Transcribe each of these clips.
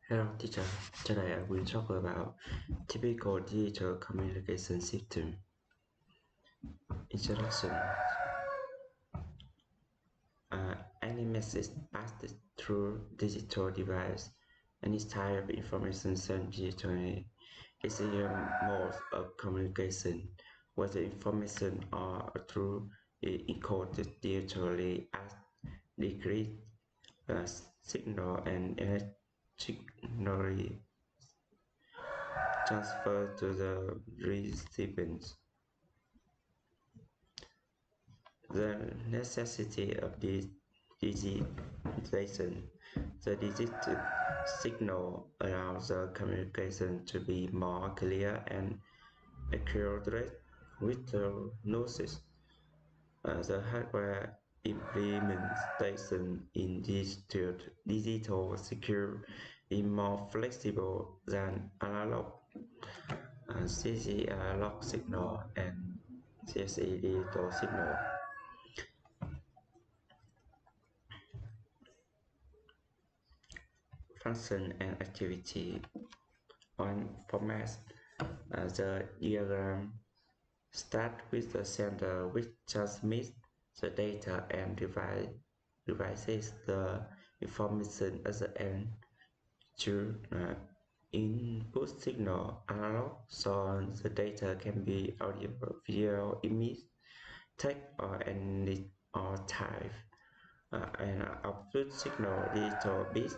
Hello teacher, today I will talk about typical digital communication system. Introduction. Any message passed through digital device, any type of information sent digitally is a mode of communication, whether information or through encoded digitally as decreed signal and electrically transferred to the recipient. The necessity of digitization. The digital signal allows the communication to be more clear and accurate with the noise. The hardware implementation in digital secure is more flexible than analog CC analog signal and CSE digital signal. Function and activity on format. The diagram start with the sender which transmits the data and devices the information at the end to input signal analog, so the data can be audio, video, image, text, or any or type. And output signal digital bit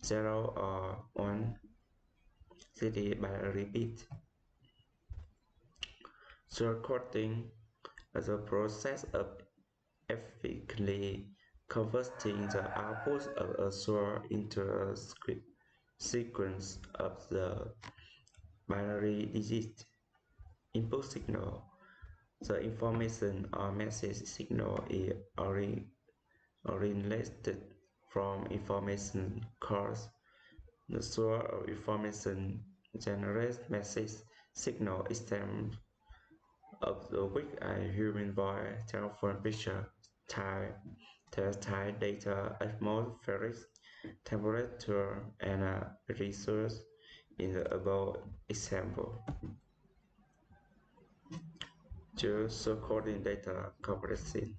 0 or 1 CD binary bit. The recording is a process of efficiently converting the output of a source into a sequence of the binary digit input signal. The information or message signal is originated from information cores. The source of information generates message signal extends of the which a human voice, telephone picture, time, tactile data, atmospheric temperature, and resource in the above example. Choose recording data compression.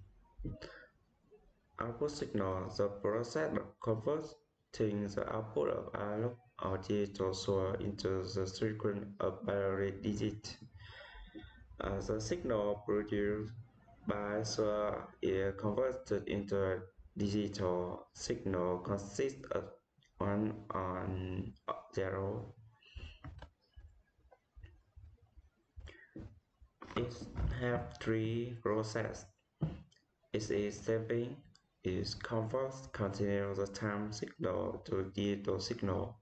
Output signal, the process of converting the output of analog or digital source into the sequence of binary digits. The signal produced by source is converted into a digital signal consists of 1 and 0. It has three processes. It is sampling, it converts continuous time signal to digital signal.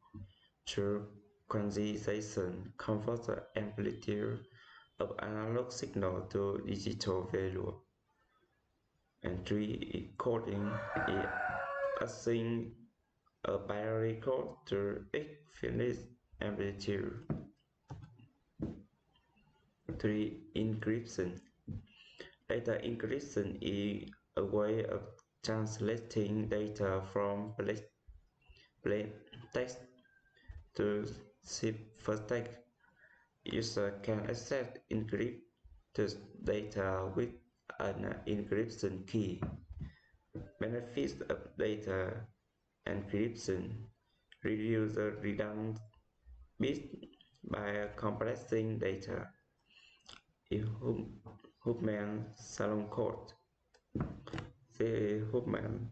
Through quantization, converts the amplitude of analog signal to digital value. And 3. Coding is assigning a binary code to infinite amplitude. 3. Encryption. Data encryption is a way of translating data from plain text to ciphertext. User can access encrypted data with an encryption key. Benefits of data encryption: reduce the redundant bits by compressing data. Human Salon code. The Human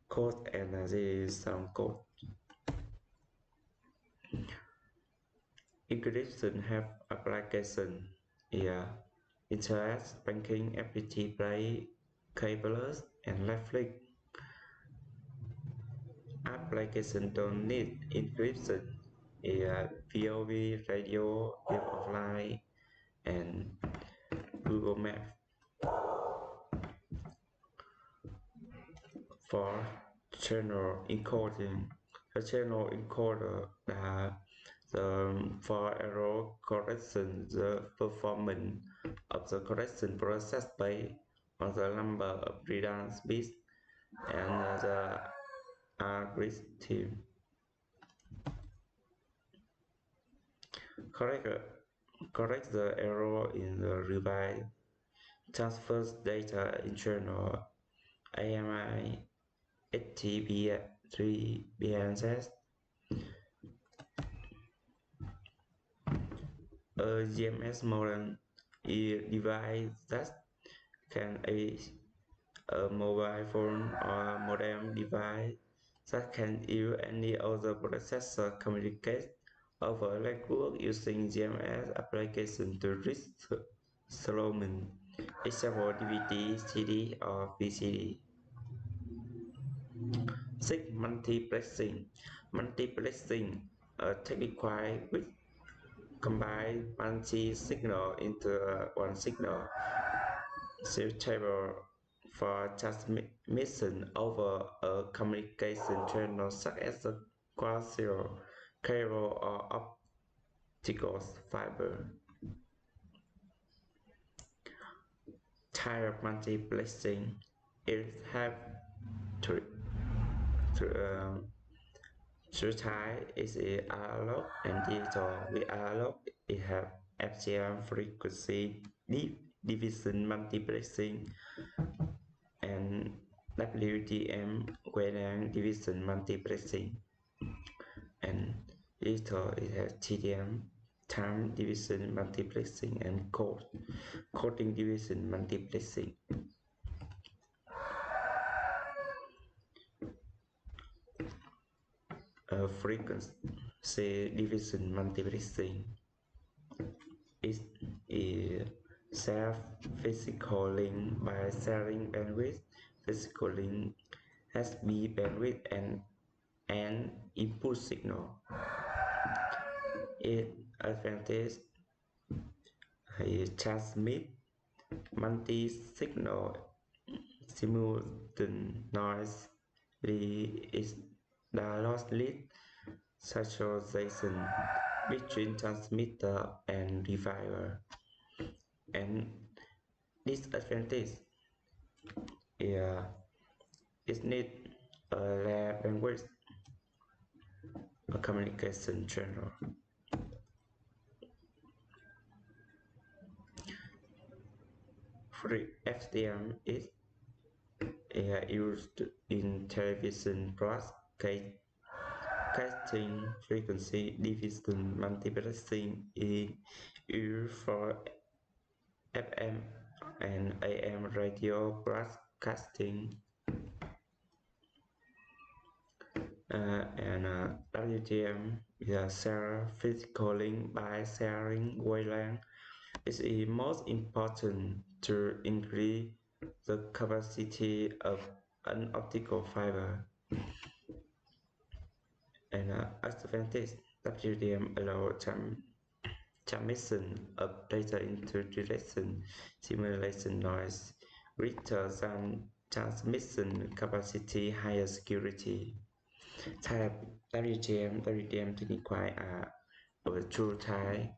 code and the Salon code. Encryption have application here: internet banking, FTP play, cables, and Netflix. Application don't need encryption here: VOV, radio, game offline, and Google Maps. For channel encoding, the channel encoder for error correction, the performance of the correction process based on the number of redundant bits and the algorithm. Correct, correct the error in the revised transfers data internal AMI HTTP 3 a GMS modem is a device that can a mobile phone or modem device that can use any other processor communicate over network using GMS application to reach Solomon, example DVD, CD, or VCD. 6. Multiplexing. Multiplexing, a technique which combines multi-signal into one signal, suitable for transmission over a communication channel such as a coaxial cable or optical fiber. Type of multiplexing is have three type is analog and digital. With analog, it have FGM frequency division multiplexing and WDM wavelength division multiplexing, and digital it has TDM time division multiplexing and coding division multiplexing. Frequency division multiplexing is a self-physical link by sharing bandwidth. Physical link has B bandwidth and an input signal. Its advantage is transmit multi-signal simultaneously is dialogically synchronization between transmitter and receiver, and disadvantage is need a low bandwidth a communication channel. Free FDM is used in television broadcasting. Frequency division multiplexing is used for FM and AM radio broadcasting, and WTM is share physical link by sharing wavelength. It is most important to increase the capacity of an optical fiber. And advantage WDM allows transmission of data into direction simulation noise greater than transmission capacity, higher security. Type WDM technique are true type,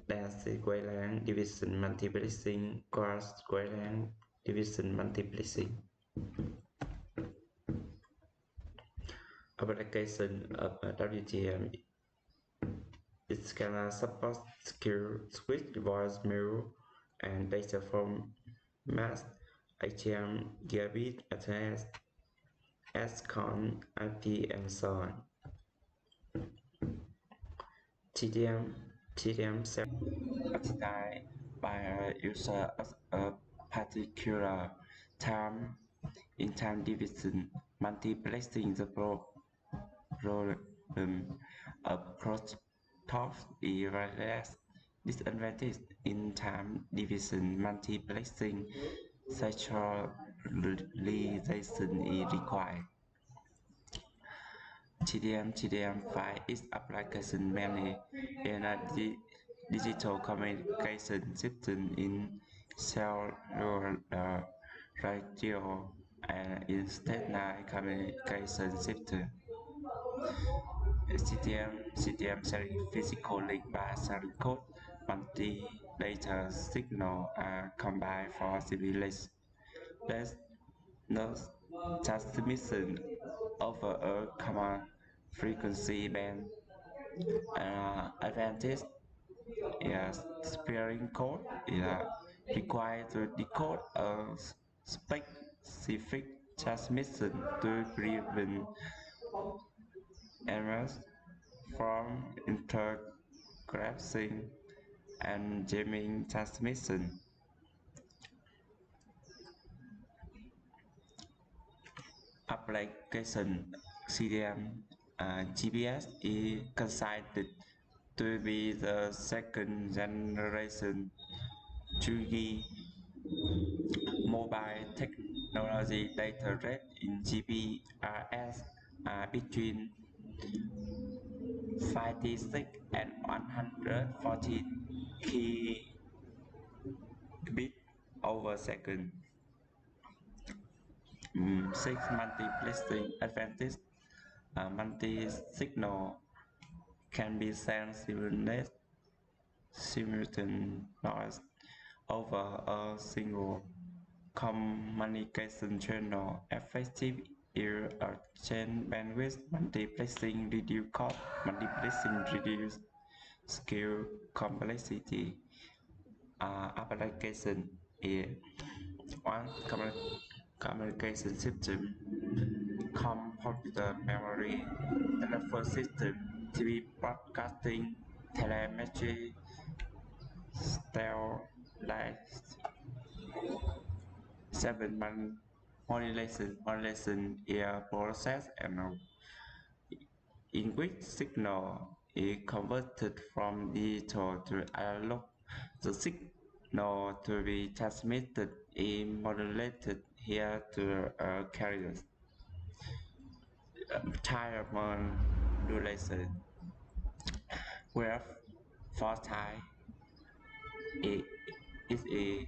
density wavelength division multiplexing, coarse wavelength division multiplexing. Application of WDM it can support secure switch voicemail and data format HM, gigabit, Ethernet, SCON, IP, and so on. TDM occupied by a user at a particular time in time division multiplexing the problem of crosstalk is less disadvantage in time division multiplexing centralization is required. TDM5 is application mainly in a digital communication system in cellular radio and in satellite communication system. CDM sharing physical link by sharing code, multi-data signal are combined for simulation. No transmission over a common frequency band. Advantage Yes, sparing code required to decode a specific transmission to prevent errors from interconnecting and jamming transmission. Application CDM GPS is considered to be the second generation 2G mobile technology data rate in GPRS between 56 and 114 kbps over second. Six multiplexing advantage. Multi-signal can be sent simultaneously over a single communication channel. Effective exchange bandwidth. Multiplexing reduce cost. Multiplexing reduce skill complexity. Application is one communication system, computer memory, telephone system, TV broadcasting, telemetry, sterilize, seven modulation is process and in which signal is converted from digital to analog. The signal to be transmitted is modulated here to carriers. Tire modulation, where for time is a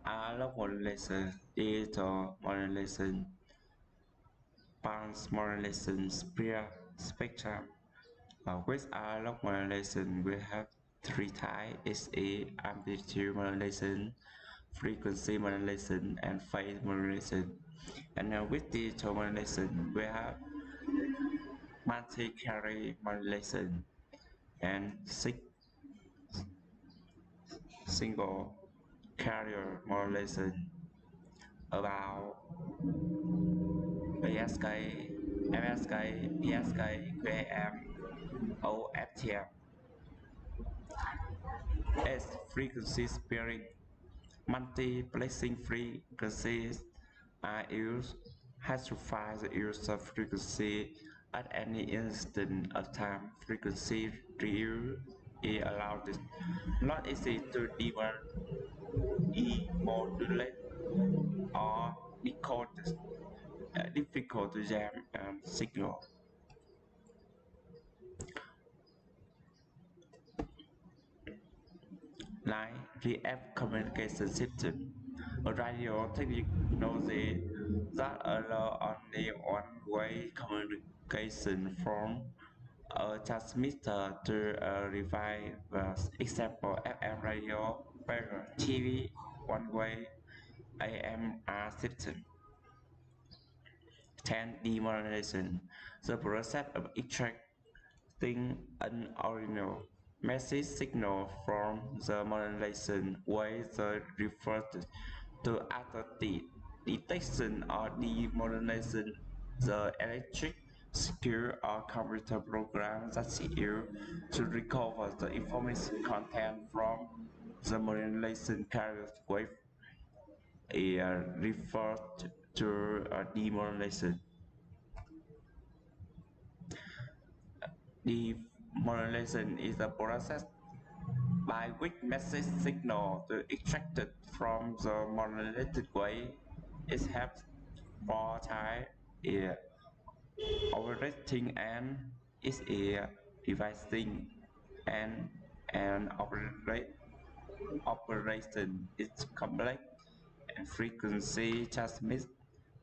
analog modulation, digital modulation, pulse modulation, spectrum. With analog modulation, we have three types: SA, amplitude modulation, frequency modulation, and phase modulation. And with digital modulation, we have multi-carrier modulation and single carrier modulation. About ASK, MSK, PSK, QAM, OFTM. S frequency sparing. Multiplexing frequencies are used to find the use of frequency at any instant of time. Frequency reuse is allowed. Not easy to demodulate or decode. Difficult to jam signal. Line RF communication system. A radio technology that allows only one-way communication from a transmitter to a receiver. Example: FM radio, TV, one-way AMR system. 10. Demodulation. The process of extracting an original message signal from the modulation wave referred to after the detection or demodulation. The electric circuit or computer program that is used to recover the information content from the modulation carrier wave is referred to demodulation. Demodulation is a process by which message signal is extracted from the modulated wave. It helps for time operating and is a devising and operation is complex and frequency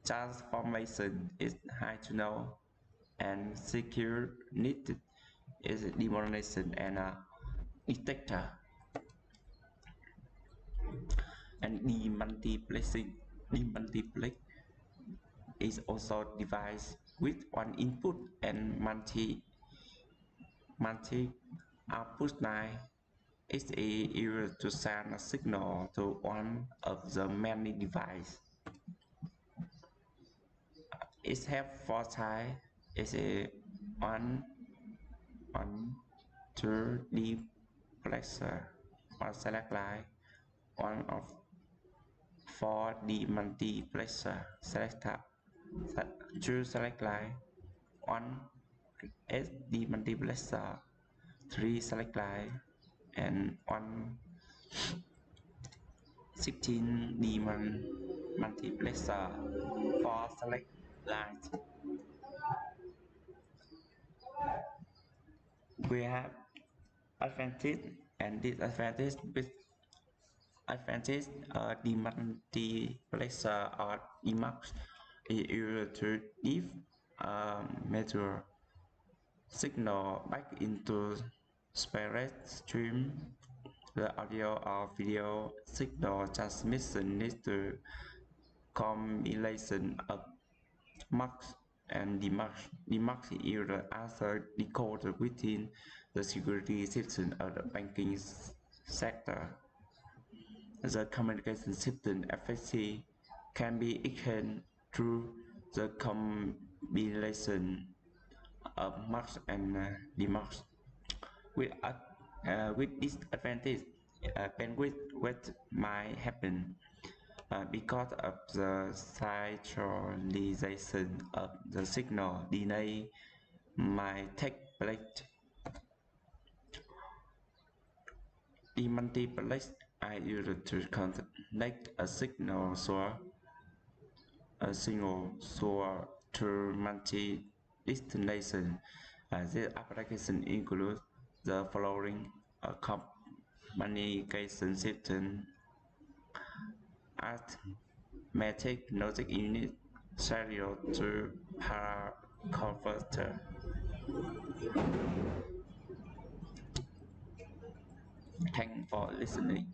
transformation is high to know and secure needed is demodulation and a detector and demultiplex is also device with one input and multi Output 9 is used to send a signal to one of the many devices. It has four types. It's a one, two deplexer, one select line, one of 4D multiplexer, two select line, one SD multiplexer, 3 select line, and one 16D multiplexer, 4 select lines. We have advantage and disadvantage. With advantage, the multiplexer or DMUX is used to give measure signal back into separate stream. The audio or video signal transmission needs to combination of mux and demux. Demux is used as a decoder within the security system of the banking sector. The communication system efficiency can be extended through the combination of mux and demux. With this advantage, bandwidth might happen because of the synchronization of the signal. Delay might take place. The multiplex are used to connect a signal source to multi-destination. This application includes the following communication system: arithmetic logic unit, serial to para converter. Thanks for listening.